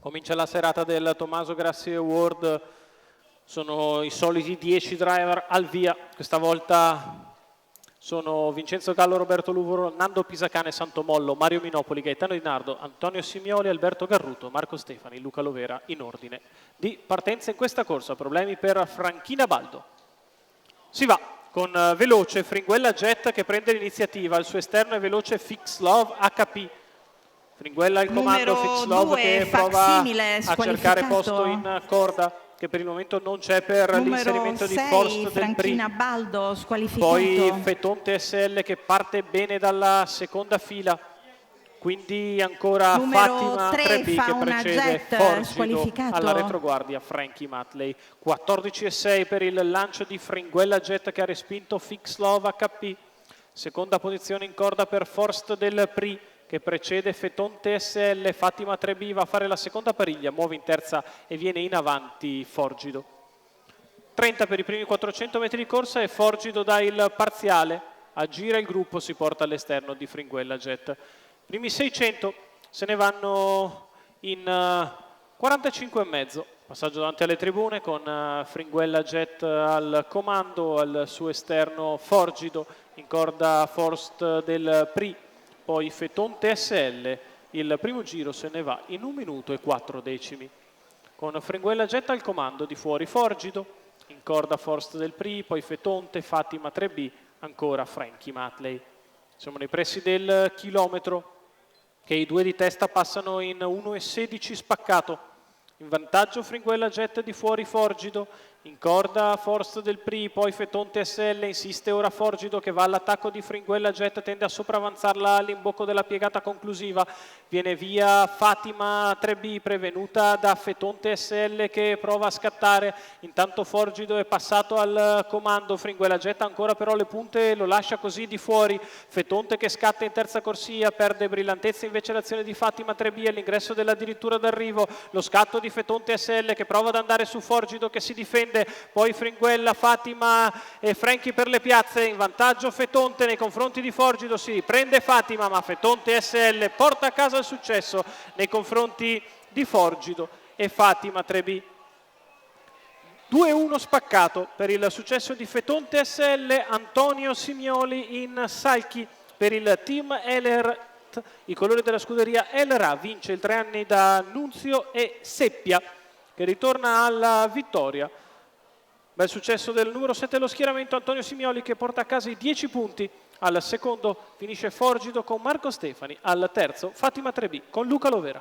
Comincia la serata del Tommaso Grassi Award, sono i soliti 10 driver al via, questa volta sono Vincenzo Gallo, Roberto Luvoro, Nando Pisacane, Santomollo, Mario Minopoli, Gaetano Di Nardo, Antonio Simioli, Alberto Garruto, Marco Stefani, Luca Lovera in ordine di partenza in questa corsa. Problemi per Franchina Baldo. Si va con veloce Fringuella Jet che prende l'iniziativa, al suo esterno è veloce Fix Love HP. Fringuella il comando, Fix Love che prova a cercare posto in corda, che per il momento non c'è per l'inserimento di Forst del Franchina Baldo squalificato. Poi Fetonte SL che parte bene dalla seconda fila, quindi ancora numero Fatima 3, 3B che precede Forgido alla retroguardia Frankie Matley. 14,6 per il lancio di Fringuella Jet che ha respinto Fix Love HP. Seconda posizione in corda per Forst del Pri che precede Fetonte SL. Fatima 3B va a fare la seconda pariglia, muove in terza e viene in avanti Forgido. 30 per i primi 400 metri di corsa e Forgido dà il parziale, aggira il gruppo, si porta all'esterno di Fringuella Jet. Primi 600 se ne vanno in 45,5. Passaggio davanti alle tribune con Fringuella Jet al comando, al suo esterno Forgido, in corda Forst del Pri, poi Fetonte SL. Il primo giro se ne va in 1 minuto e 4 decimi. Con Fringuella Jet al comando, di fuori Forgido, in corda Forst del Pri, poi Fetonte, Fatima 3B, ancora Frankie Matley. Siamo nei pressi del chilometro, che i due di testa passano in 1,16 spaccato. In vantaggio Fringuella Jet, di fuori Forgido, in corda Forst del Pri, poi Fetonte SL, insiste ora Forgido che va all'attacco di Fringuella Jet, tende a sopravanzarla all'imbocco della piegata conclusiva, viene via Fatima 3B prevenuta da Fetonte SL che prova a scattare, intanto Forgido è passato al comando, Fringuella Jet ancora però le punte, lo lascia così di fuori, Fetonte che scatta in terza corsia, perde brillantezza invece l'azione di Fatima 3B all'ingresso dell'addirittura d'arrivo, lo scatto di Fetonte SL che prova ad andare su Forgido che si difende, poi Fringuella, Fatima e Franchi per le piazze, in vantaggio Fetonte nei confronti di Forgido, si riprende Fatima ma Fetonte SL porta a casa il successo nei confronti di Forgido e Fatima 3B. 2-1 spaccato per il successo di Fetonte SL, Antonio Simioli in salchi per il team Eler. I colori della scuderia Elra, vince il 3 anni da Nunzio e Seppia che ritorna alla vittoria. Bel successo del numero 7 dello schieramento, Antonio Simioli che porta a casa i 10 punti. Al secondo finisce Forgido con Marco Stefani, al terzo Fatima 3B con Luca Lovera.